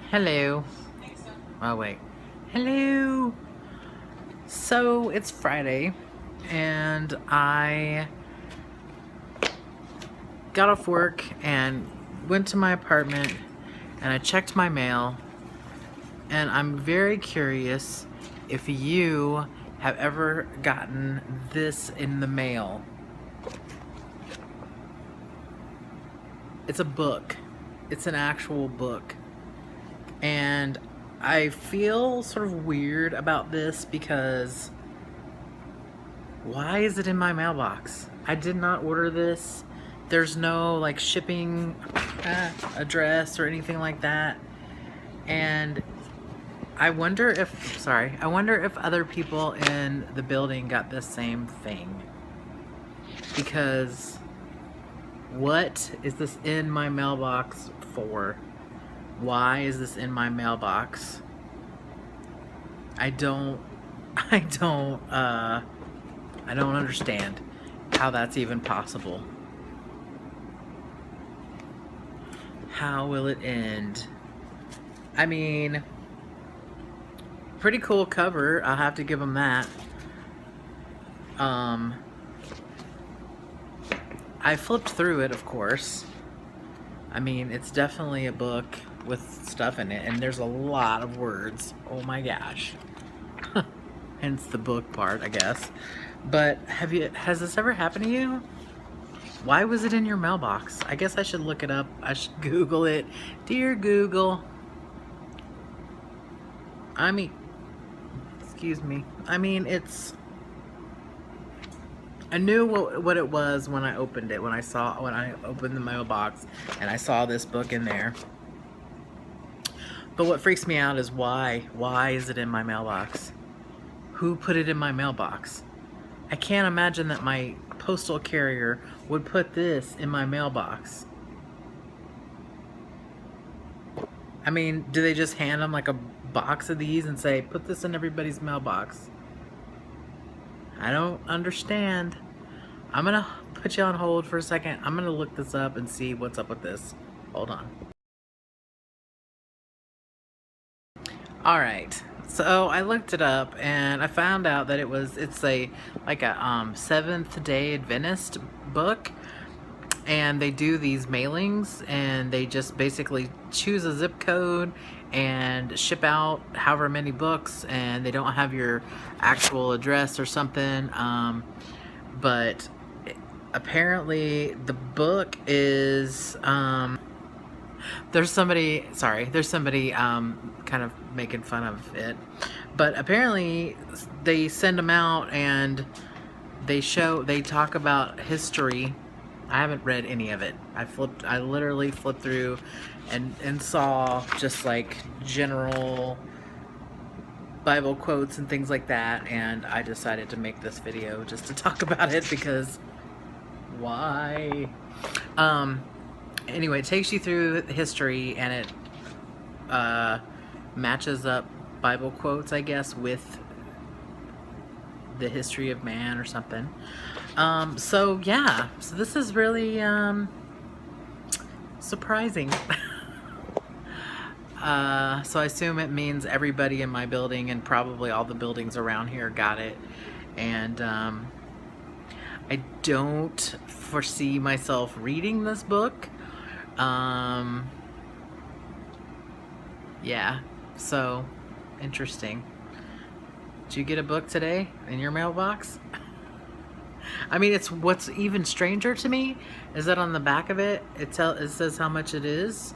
Hello. Oh, wait. Hello. So it's Friday, and I got off work and went to my apartment, and I checked my mail, and I'm very curious if you have ever gotten this in the mail. It's a book. It's an actual book. And I feel sort of weird about this because why is it in my mailbox? I did not order this. There's no like shipping address or anything like that. And I wonder if other people in the building got the same thing. Because what is this in my mailbox for? Why is this in my mailbox? I don't understand how that's even possible. How will it end? I mean, pretty cool cover. I'll have to give them that. I flipped through it, of course. I mean, it's definitely a book with stuff in it, and there's a lot of words. Oh my gosh. Hence the book part, I guess. But has this ever happened to you? Why was it in your mailbox? I guess I should look it up. I should Google it. Dear Google. Excuse me. I knew what it was when I opened it. When I opened the mailbox and I saw this book in there. But what freaks me out is why? Why is it in my mailbox? Who put it in my mailbox? I can't imagine that my postal carrier would put this in my mailbox. I mean, do they just hand them like a box of these and say, put this in everybody's mailbox? I don't understand. I'm gonna put you on hold for a second. I'm gonna look this up and see what's up with this. Hold on. All right. So I looked it up and I found out that it's a Seventh-day Adventist book, and they do these mailings and they just basically choose a zip code and ship out however many books, and they don't have your actual address or something. But apparently the book is there's somebody kind of making fun of it, but apparently they send them out and they talk about history. I haven't read any of it. I literally flipped through and saw just like general Bible quotes and things like that, and I decided to make this video just to talk about it because why? Anyway, it takes you through history, and it matches up Bible quotes, I guess, with the history of man or something. So yeah, so this is really surprising. So I assume it means everybody in my building and probably all the buildings around here got it. And I don't foresee myself reading this book. Yeah, so interesting. Did you get a book today in your mailbox? I mean, it's what's even stranger to me is that on the back of it, it says how much it is.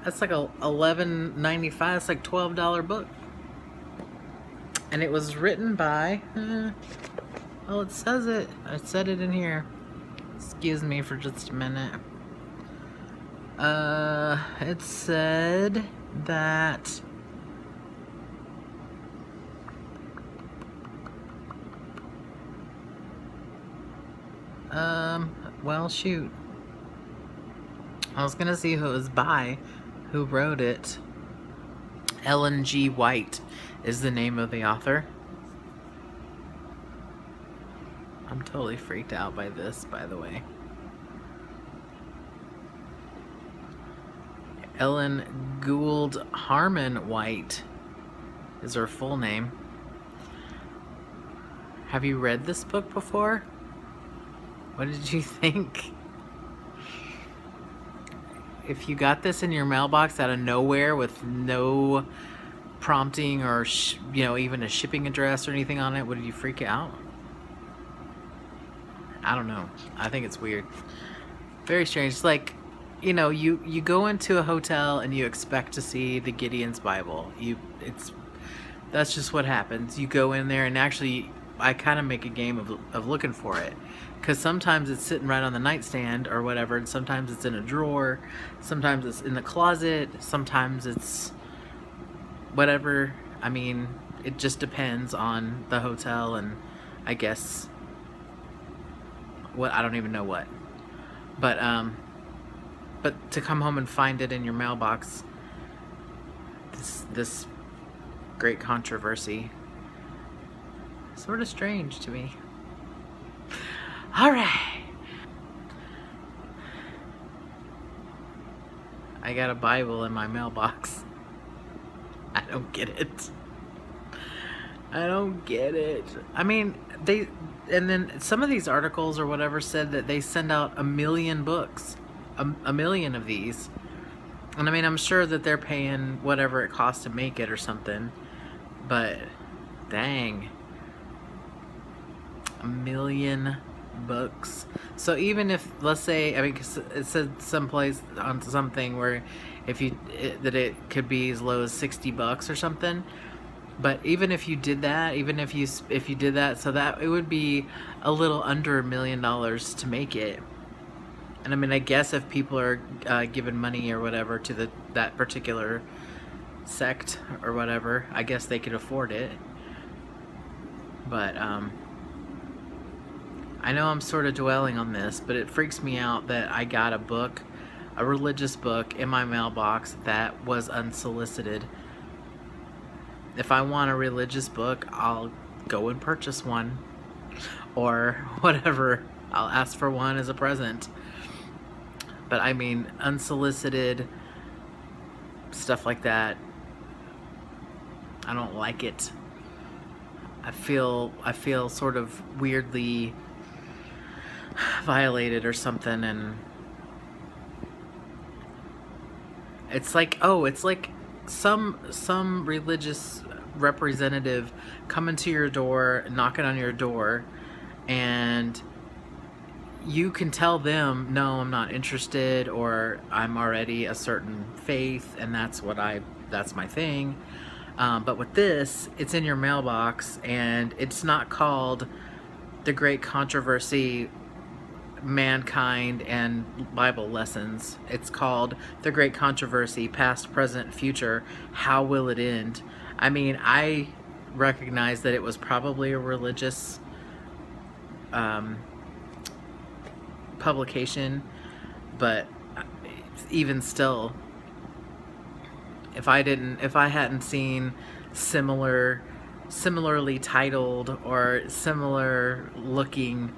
That's like $11.95. It's like $12 book, and it was written by. Well, it says it. I said it in here. Excuse me for just a minute. It said that. Well, shoot. I was gonna see who it was by, who wrote it. Ellen G. White is the name of the author. I'm totally freaked out by this, by the way. Ellen Gould Harmon White is her full name. Have you read this book before? What did you think? If you got this in your mailbox out of nowhere with no prompting or even a shipping address or anything on it, would you freak out? I don't know. I think it's weird. Very strange. It's like, you go into a hotel and you expect to see the Gideon's Bible. That's just what happens. You go in there, and actually I kind of make a game of looking for it, because sometimes it's sitting right on the nightstand or whatever, and sometimes it's in a drawer, sometimes it's in the closet, sometimes it's whatever. I mean, it just depends on the hotel, and I guess I don't even know what. But to come home and find it in your mailbox, this great controversy, sort of strange to me. All right. I got a Bible in my mailbox. I don't get it. I don't get it. I mean, and then some of these articles or whatever said that they send out 1 million books, a million of these. And I mean, I'm sure that they're paying whatever it costs to make it or something, but dang, 1 million books. So even if, let's say, I mean, 'cause it said someplace on something where that it could be as low as $60 or something. But even if you did that, if you did that, so that it would be a little under $1 million to make it. And I mean, I guess if people are giving money or whatever to that particular sect or whatever, I guess they could afford it. But I know I'm sort of dwelling on this, but it freaks me out that I got a religious book in my mailbox that was unsolicited. If I want a religious book, I'll go and purchase one, or whatever. I'll ask for one as a present. But I mean, unsolicited stuff like that, I don't like it. I feel sort of weirdly violated or something, and it's like some religious representative coming to your door, knocking on your door, and you can tell them, no, I'm not interested, or I'm already a certain faith and that's my thing. But with this, it's in your mailbox, and it's not called The Great Controversy, Mankind and Bible Lessons. It's called The Great Controversy, Past, Present, Future, How Will It End? I mean, I recognize that it was probably a religious publication, but even still, if I hadn't seen similarly titled or similar looking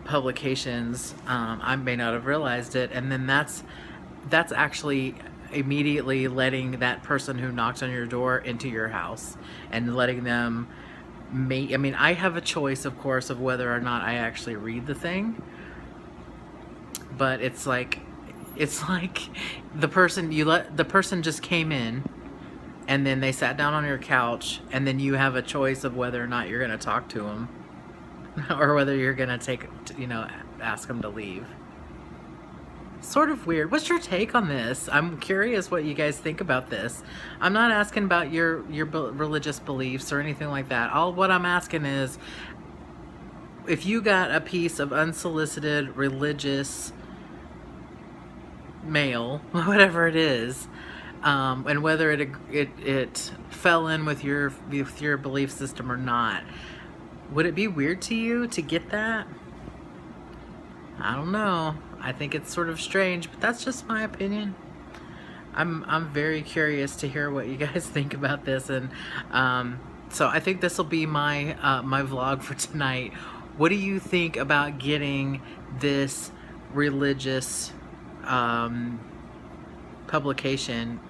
publications, I may not have realized it. And then that's actually immediately letting that person who knocks on your door into your house and letting them I mean, I have a choice, of course, of whether or not I actually read the thing, but it's like the person just came in, and then they sat down on your couch, and then you have a choice of whether or not you're going to talk to them or whether you're going to ask them to leave. Sort of weird. What's your take on this? I'm curious what you guys think about this. I'm not asking about your religious beliefs or anything like that. What I'm asking is, if you got a piece of unsolicited religious mail, whatever it is, and whether it fell in with your belief system or not, would it be weird to you to get that? I don't know. I think it's sort of strange, but that's just my opinion. I'm very curious to hear what you guys think about this, and so I think this will be my my vlog for tonight. What do you think about getting this religious publication,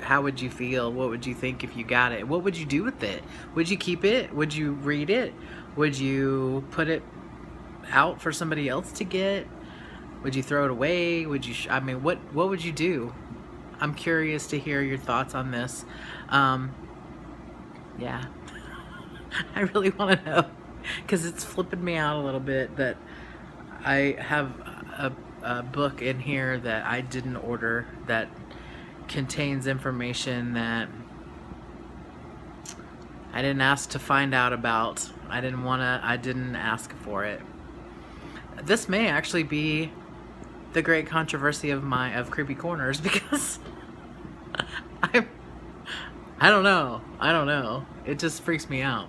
how would you feel? What would you think if you got it? What would you do with it? Would you keep it? Would you read it? Would you put it out for somebody else to get? Would you throw it away? Would you, I mean, what would you do? I'm curious to hear your thoughts on this. Yeah, I really want to know, because it's flipping me out a little bit that I have a book in here that I didn't order that contains information that I didn't ask to find out about. I didn't ask for it. This may actually be the great controversy of Creepy Corners, because I don't know. It just freaks me out.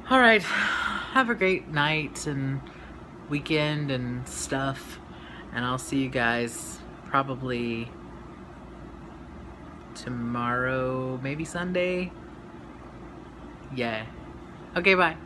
All right, have a great night and weekend and stuff, and I'll see you guys probably tomorrow, maybe Sunday. Yeah. Okay, bye.